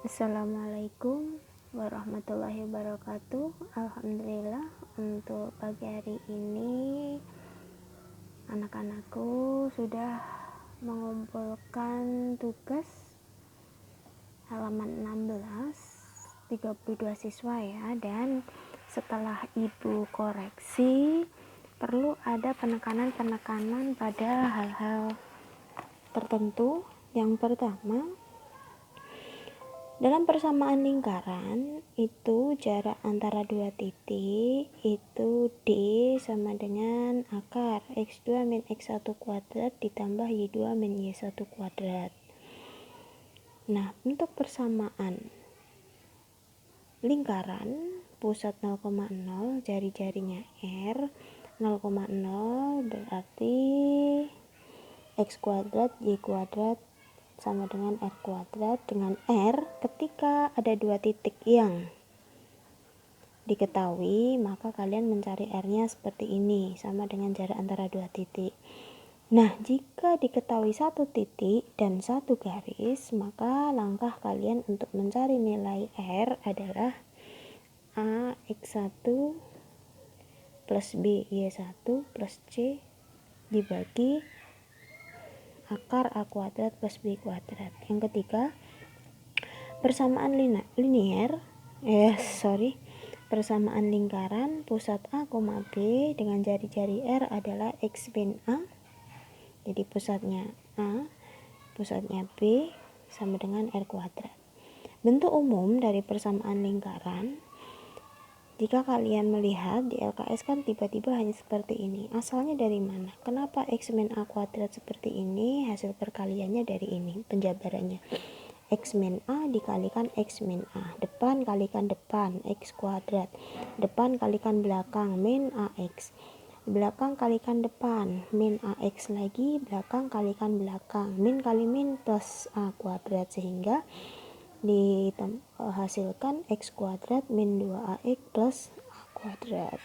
Assalamualaikum warahmatullahi wabarakatuh. Alhamdulillah, untuk pagi hari ini anak-anakku sudah mengumpulkan tugas halaman 16, 32 siswa ya, dan setelah ibu koreksi perlu ada penekanan-penekanan pada hal-hal tertentu. Yang pertama, dalam persamaan lingkaran itu jarak antara dua titik itu D sama dengan akar X2 min X1 kuadrat ditambah Y2 min Y1 kuadrat. Nah, untuk persamaan lingkaran pusat 0,0, jari-jarinya R 0,0 berarti X kuadrat Y kuadrat sama dengan R kuadrat. Dengan R, ketika ada dua titik yang diketahui, maka kalian mencari R-nya seperti ini, sama dengan jarak antara dua titik. Nah, jika diketahui satu titik dan satu garis, maka langkah kalian untuk mencari nilai R adalah A X1 plus B Y1 plus C dibagi akar A kuadrat plus B kuadrat. Yang ketiga, persamaan persamaan lingkaran pusat A, B dengan jari-jari R adalah X min A. Jadi pusatnya A, pusatnya B sama dengan R kuadrat. Bentuk umum dari persamaan lingkaran, jika kalian melihat di LKS kan tiba-tiba hanya seperti ini. Asalnya dari mana? Kenapa X min A kuadrat seperti ini? Hasil perkaliannya dari ini, penjabarannya. X min A dikalikan X min A. Depan kalikan depan, X kuadrat. Depan kalikan belakang, min AX. Belakang kalikan depan, min AX lagi. Belakang kalikan belakang, min kali min plus A kuadrat. Sehingga dihasilkan X kuadrat min 2AX plus A kuadrat.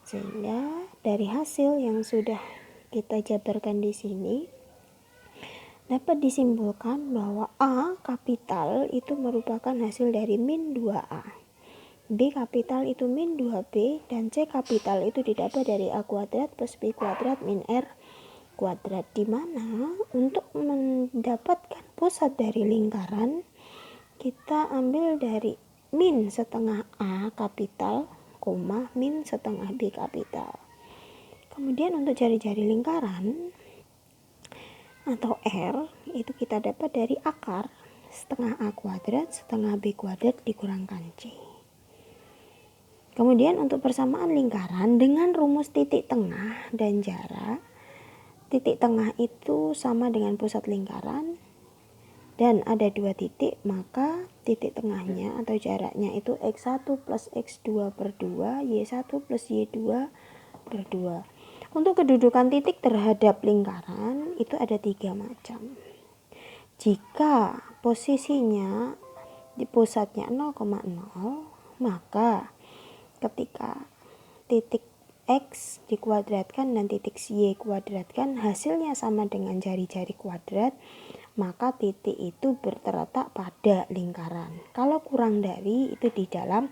Sehingga dari hasil yang sudah kita jabarkan di sini dapat disimpulkan bahwa A kapital itu merupakan hasil dari min 2A, B kapital itu min 2B, dan C kapital itu didapat dari A kuadrat plus B kuadrat min R kuadrat. Dimana untuk mendapatkan pusat dari lingkaran, kita ambil dari min setengah A kapital, min setengah B kapital. Kemudian untuk jari-jari lingkaran atau R itu kita dapat dari akar setengah A kuadrat setengah B kuadrat dikurangkan C. Kemudian untuk persamaan lingkaran dengan rumus titik tengah dan jarak, titik tengah itu sama dengan pusat lingkaran dan ada dua titik, maka titik tengahnya atau jaraknya itu X1 plus X2 per 2, Y1 plus Y2 per 2. Untuk kedudukan titik terhadap lingkaran itu ada 3 macam. Jika posisinya di pusatnya 0,0, maka ketika titik X dikuadratkan dan titik Y kuadratkan, hasilnya sama dengan jari-jari kuadrat, maka titik itu terletak pada lingkaran. Kalau kurang dari itu di dalam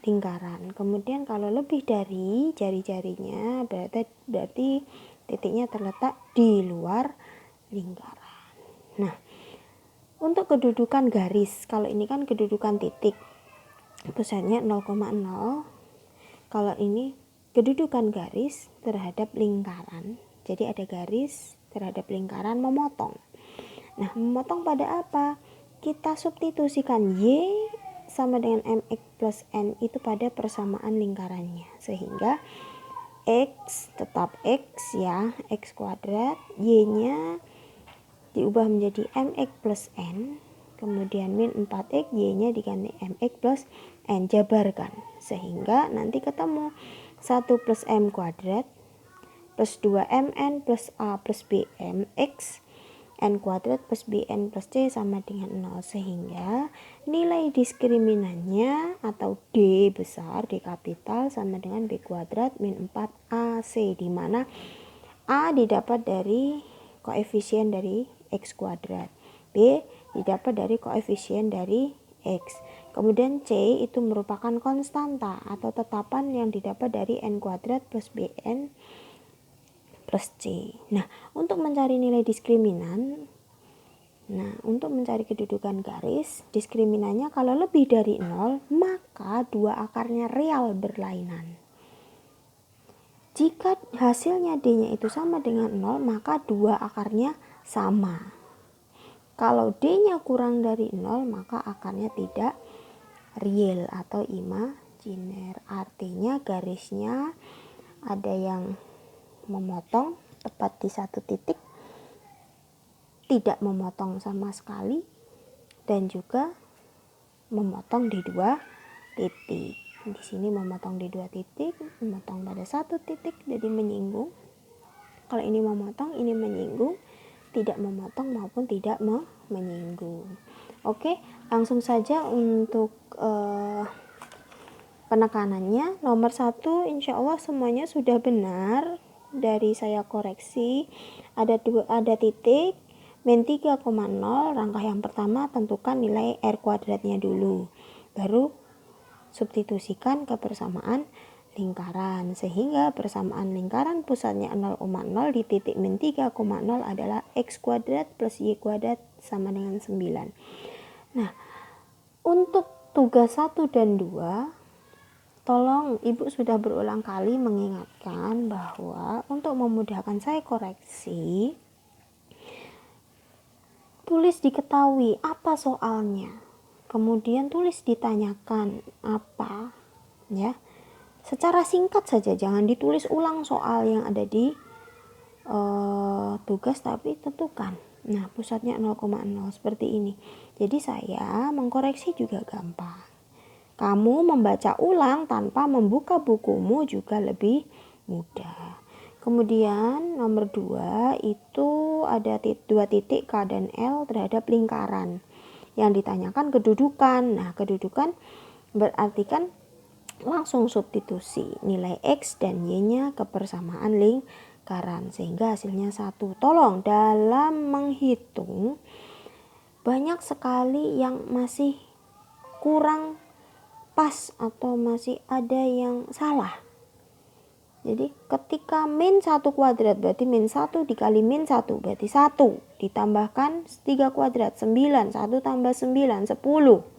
lingkaran. Kemudian kalau lebih dari jari-jarinya berarti titiknya terletak di luar lingkaran. Nah, untuk kedudukan garis, kalau ini kan kedudukan titik pusatnya 0,0. Kalau ini kedudukan garis terhadap lingkaran. Jadi ada garis terhadap lingkaran memotong. Nah, memotong pada apa? Kita substitusikan Y sama dengan MX plus N itu pada persamaan lingkarannya. Sehingga X tetap X ya, X kuadrat. Y-nya diubah menjadi MX plus N. Kemudian min 4X, Y-nya diganti MX plus N. Jabarkan. Sehingga nanti ketemu 1 plus M kuadrat plus 2MN plus A plus BM X N kuadrat plus BN plus C sama dengan 0, sehingga nilai diskriminannya atau D besar, D kapital sama dengan B kuadrat min 4AC, di mana A didapat dari koefisien dari X kuadrat, B didapat dari koefisien dari X. Kemudian C itu merupakan konstanta atau tetapan yang didapat dari n kuadrat plus bn plus C. Nah, untuk mencari nilai diskriminan, untuk mencari kedudukan garis, diskriminannya kalau lebih dari 0, maka dua akarnya real berlainan. Jika hasilnya D-nya itu sama dengan 0, maka dua akarnya sama. Kalau D-nya kurang dari 0, maka akarnya tidak real atau imajiner. Artinya garisnya ada yang memotong tepat di satu titik, tidak memotong sama sekali, dan juga memotong di dua titik. Di sini memotong di dua titik, memotong pada satu titik, jadi menyinggung. Kalau ini memotong, ini menyinggung, tidak memotong maupun tidak menyinggung. Oke, langsung saja untuk penekanannya. Nomor 1 insya Allah semuanya sudah benar. Dari saya koreksi, ada titik min 3,0. Langkah yang pertama tentukan nilai R kuadratnya dulu, baru substitusikan ke persamaan lingkaran, sehingga persamaan lingkaran pusatnya 0,0 di titik min 3,0 adalah X kuadrat plus Y kuadrat sama dengan 9. Nah, untuk tugas 1 dan 2, tolong Ibu sudah berulang kali mengingatkan bahwa untuk memudahkan saya koreksi, tulis diketahui apa soalnya, kemudian tulis ditanyakan apa, ya. Secara singkat saja, jangan ditulis ulang soal yang ada di tugas, tapi tentukan. Nah, pusatnya 0,0 seperti ini. Jadi saya mengkoreksi juga gampang. Kamu membaca ulang tanpa membuka bukumu juga lebih mudah. Kemudian nomor 2 itu ada dua titik K dan L terhadap lingkaran. Yang ditanyakan kedudukan. Nah, kedudukan berarti kan langsung substitusi nilai X dan Y-nya ke persamaan lingkaran sehingga hasilnya 1. Tolong dalam menghitung banyak sekali yang masih kurang pas atau masih ada yang salah. Jadi ketika min 1 kuadrat berarti min 1 dikali min 1 berarti 1 ditambahkan 3 kuadrat 9, 1 tambah 9 10.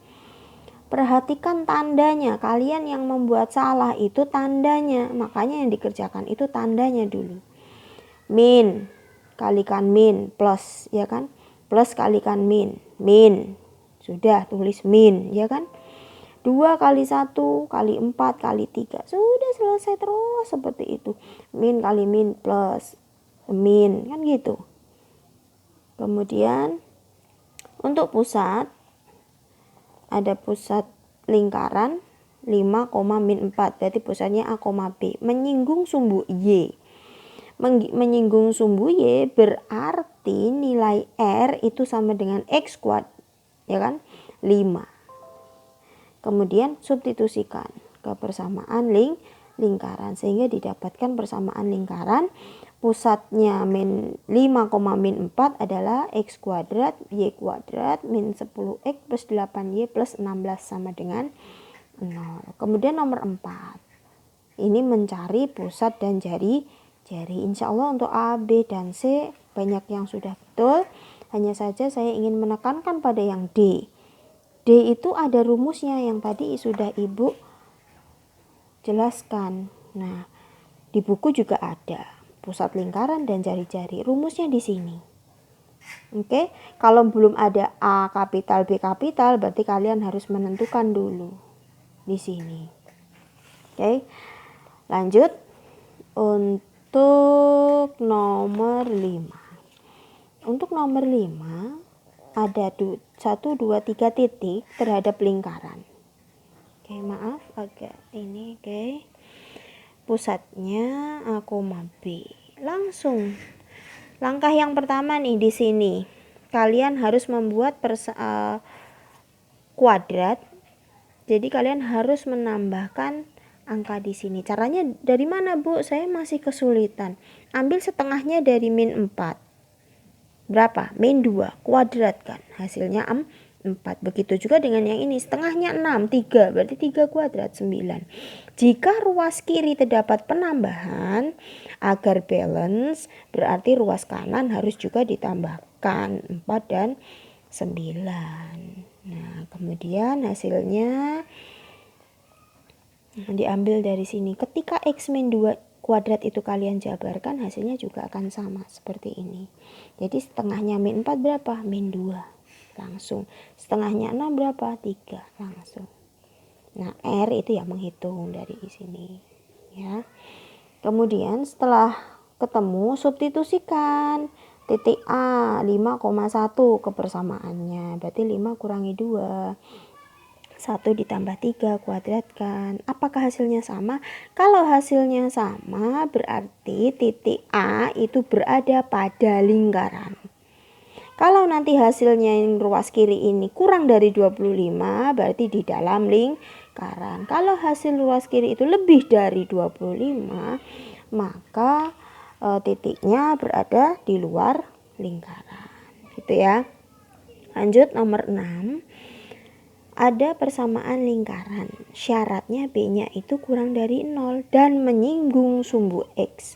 Perhatikan tandanya, kalian yang membuat salah itu tandanya, makanya yang dikerjakan itu tandanya dulu. Min kalikan min plus, ya kan? Plus kalikan min, sudah tulis min, ya kan? 2 kali 1 kali 4 kali 3, sudah selesai terus seperti itu. Min kali min plus min, kan gitu. Kemudian untuk pusat, ada pusat lingkaran 5, min 4, berarti pusatnya A, B. Menyinggung sumbu Y. Menyinggung sumbu Y berarti nilai R itu sama dengan X kuadrat, ya kan? 5. Kemudian substitusikan ke persamaan lingkaran sehingga didapatkan persamaan lingkaran. Pusatnya min 5, min 4 adalah X kuadrat Y kuadrat min 10X plus 8Y plus 16 sama dengan 0. Kemudian nomor 4, ini mencari pusat dan jari-jari. Insya Allah untuk A, B, dan C banyak yang sudah betul. Hanya saja saya ingin menekankan pada yang D. D itu ada rumusnya yang tadi sudah Ibu jelaskan. Nah, di buku juga ada pusat lingkaran dan jari-jari. Rumusnya di sini. Oke, kalau belum ada A kapital B kapital berarti kalian harus menentukan dulu di sini. Oke. Lanjut untuk nomor 5. Untuk nomor 5 ada 1 2 3 titik terhadap lingkaran. Oke, maaf agak ini, oke. Pusatnya A, B. Langsung langkah yang pertama nih di sini. Kalian harus membuat kuadrat. Jadi kalian harus menambahkan angka di sini. Caranya dari mana, Bu? Saya masih kesulitan. Ambil setengahnya dari min 4. Berapa? Min 2 kuadrat kan. Hasilnya 4. 4. Begitu juga dengan yang ini, setengahnya 6, 3, berarti 3 kuadrat 9. Jika ruas kiri terdapat penambahan, agar balance, berarti ruas kanan harus juga ditambahkan 4 dan 9. Nah, kemudian hasilnya diambil dari sini. Ketika X min 2 kuadrat itu kalian jabarkan, hasilnya juga akan sama seperti ini. Jadi setengahnya min 4 berapa? Min 2. Langsung. Setengahnya 6 berapa? 3. Langsung. Nah, R itu ya menghitung dari sini. Ya. Kemudian setelah ketemu, substitusikan. Titik A 5,1 kebersamaannya. Berarti 5 kurangi 2. 1 ditambah 3 kuadratkan. Apakah hasilnya sama? Kalau hasilnya sama, berarti titik A itu berada pada lingkaran. Kalau nanti hasilnya yang ruas kiri ini kurang dari 25, berarti di dalam lingkaran. Kalau hasil ruas kiri itu lebih dari 25, maka titiknya berada di luar lingkaran. Gitu ya. Lanjut nomor 6. Ada persamaan lingkaran. Syaratnya B-nya itu kurang dari 0 dan menyinggung sumbu X.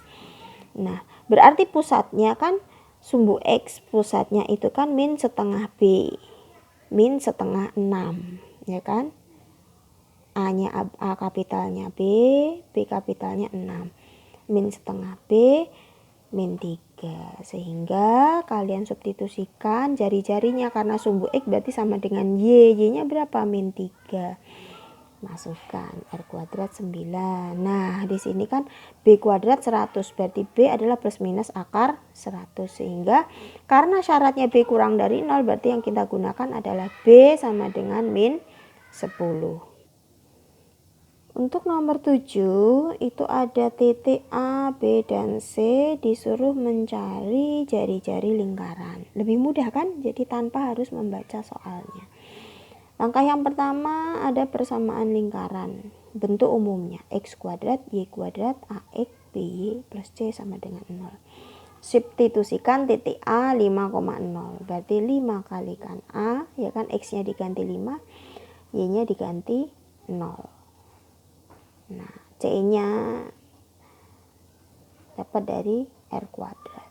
Nah, berarti pusatnya kan sumbu X pusatnya itu kan min setengah B, min setengah 6, ya kan? A kapitalnya B kapitalnya 6, min setengah B, min 3. Sehingga kalian substitusikan jari-jarinya, karena sumbu X berarti sama dengan Y-nya berapa? Min 3. Masukkan R kuadrat 9. Nah, di sini kan B kuadrat 100, berarti B adalah plus minus akar 100. Sehingga karena syaratnya B kurang dari 0, berarti yang kita gunakan adalah B sama dengan min 10. Untuk nomor 7, itu ada titik A, B, dan C, disuruh mencari jari-jari lingkaran. Lebih mudah kan? Jadi tanpa harus membaca soalnya. Langkah yang pertama ada persamaan lingkaran. Bentuk umumnya X kuadrat, Y kuadrat, AX, BY plus C sama dengan 0. Substitusikan titik A 5,0. Berarti 5 kalikan A, ya kan, X-nya diganti 5, Y-nya diganti 0. Nah, C-nya dapat dari R kuadrat.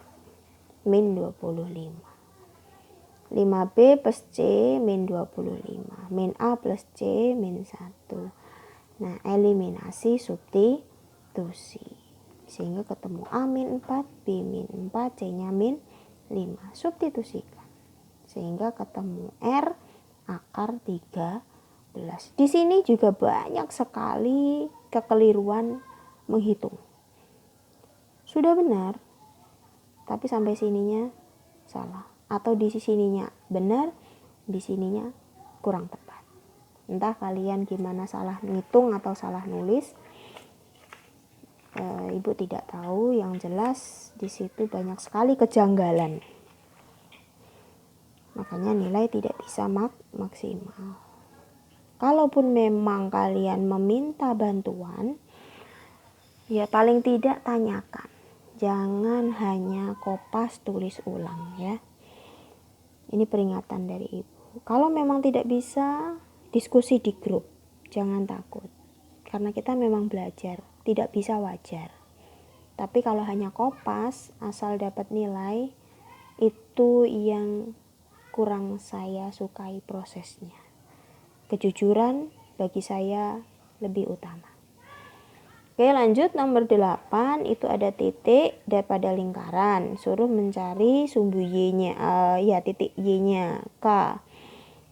Min 25. 5B plus C min 25. Min A plus C min 1. Nah, eliminasi substitusi. Sehingga ketemu A min 4, B min 4, C-nya min 5. Substitusikan. Sehingga ketemu R akar 13. Di sini juga banyak sekali kekeliruan menghitung. Sudah benar, tapi sampai sininya salah. Atau di sininya benar, di sininya kurang tepat. Entah kalian gimana salah ngitung atau salah nulis, Ibu tidak tahu. Yang jelas di situ banyak sekali kejanggalan. Makanya nilai tidak bisa maksimal. Kalaupun memang kalian meminta bantuan, ya paling tidak tanyakan. Jangan hanya kopas tulis ulang ya. Ini peringatan dari Ibu. Kalau memang tidak bisa, diskusi di grup. Jangan takut. Karena kita memang belajar. Tidak bisa wajar. Tapi kalau hanya kopas, asal dapat nilai, itu yang kurang saya sukai prosesnya. Kejujuran bagi saya lebih utama. Oke, lanjut nomor 8, itu ada titik daripada lingkaran. Suruh mencari sumbu Y-nya, titik Y-nya K.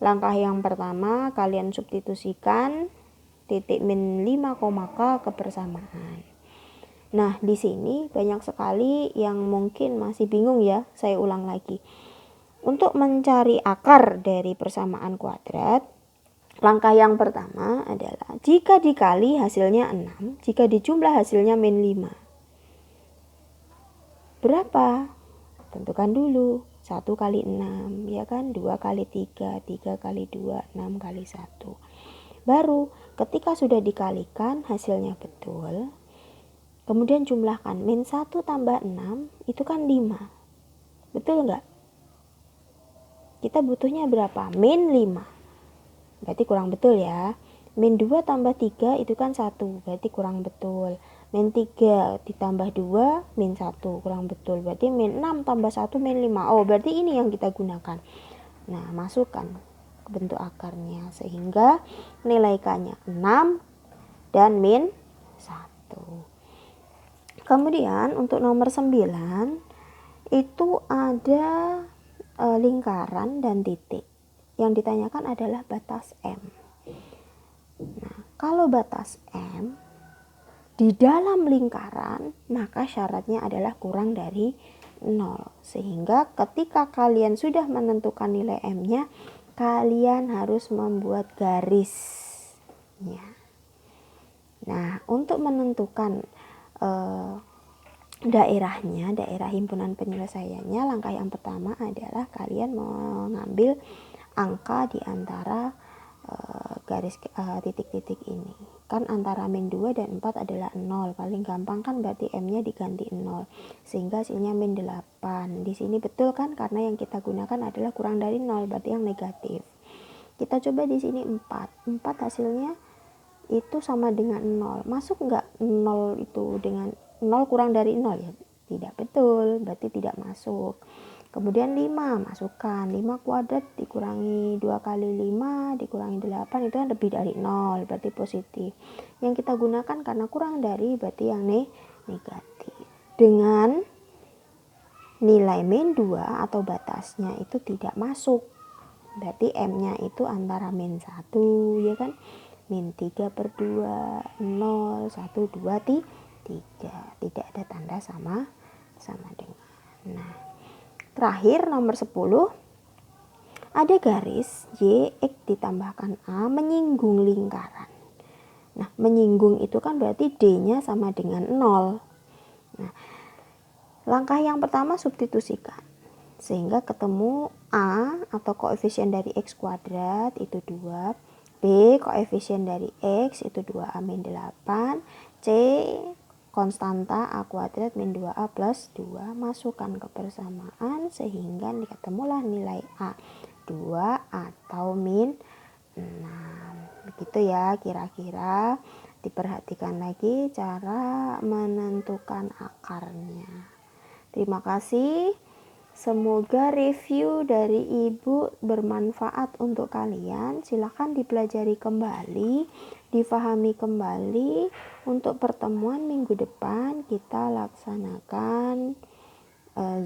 Langkah yang pertama, kalian substitusikan titik min 5, K kebersamaan. Nah, di sini banyak sekali yang mungkin masih bingung ya. Saya ulang lagi. Untuk mencari akar dari persamaan kuadrat, langkah yang pertama adalah jika dikali hasilnya 6, jika dijumlah hasilnya min 5. Berapa? Tentukan dulu. 1 kali 6, ya kan? 2 kali 3, 3 kali 2, 6 kali 1. Baru ketika sudah dikalikan hasilnya betul, kemudian jumlahkan. Min 1 tambah 6 itu kan 5. Betul enggak? kita butuhnya berapa? Min 5. Berarti kurang betul ya. Min 2 tambah 3 itu kan 1, berarti kurang betul. Min 3 ditambah 2, min 1, kurang betul. Berarti min 6 tambah 1, min 5. Oh, berarti ini yang kita gunakan. Nah, masukkan ke bentuk akarnya sehingga nilai K-nya 6 dan min 1. Kemudian untuk nomor 9 itu ada lingkaran dan titik. Yang ditanyakan adalah batas M. Nah, kalau batas M di dalam lingkaran, maka syaratnya adalah kurang dari 0. Sehingga ketika kalian sudah menentukan nilai M-nya, kalian harus membuat garisnya. Nah, untuk menentukan daerahnya, daerah himpunan penyelesaiannya, langkah yang pertama adalah kalian mengambil angka di antara garis titik-titik ini. Kan antara min 2 dan 4 adalah 0. Paling gampang kan berarti M-nya diganti 0. Sehingga hasilnya min 8. Di sini betul kan, karena yang kita gunakan adalah kurang dari 0, berarti yang negatif. Kita coba di sini 4. 4 hasilnya itu sama dengan 0. Masuk nggak 0 itu dengan 0 kurang dari 0 ya? Tidak betul, berarti tidak masuk. Kemudian 5, masukkan 5 kuadrat dikurangi 2 kali 5 dikurangi 8 itu kan lebih dari 0, berarti positif. Yang kita gunakan karena kurang dari berarti yang negatif. Dengan nilai min 2 atau batasnya itu tidak masuk, berarti M-nya itu antara min 1 ya kan, min 3/2, 0, 1, 2, 3. Tidak ada tanda sama dengan. Nah, terakhir nomor 10, ada garis Y X ditambahkan A menyinggung lingkaran. Nah, menyinggung itu kan berarti D-nya sama dengan 0. Nah, langkah yang pertama substitusikan. Sehingga ketemu A atau koefisien dari X kuadrat itu 2. B koefisien dari X itu 2A min 8. C konstanta A kuadrat min 2A plus 2. Masukkan ke persamaan sehingga ketemulah nilai A 2 atau min 6. Begitu ya kira-kira. Diperhatikan lagi cara menentukan akarnya. Terima kasih. Semoga review dari Ibu bermanfaat untuk kalian. Silahkan dipelajari kembali, difahami kembali. Untuk pertemuan minggu depan kita laksanakan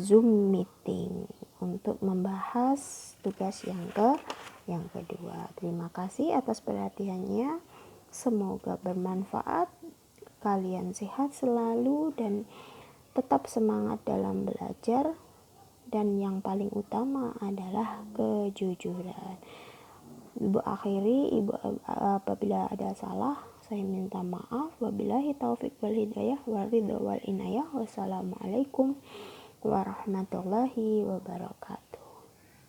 Zoom meeting untuk membahas tugas yang kedua. Terima kasih atas perhatiannya. Semoga bermanfaat. Kalian sehat selalu dan tetap semangat dalam belajar. Dan yang paling utama adalah kejujuran. Ibu akhiri, apabila ada salah, saya minta maaf. Wabillahi taufik wal hidayah wal ridha wal inayah. Wassalamualaikum warahmatullahi wabarakatuh.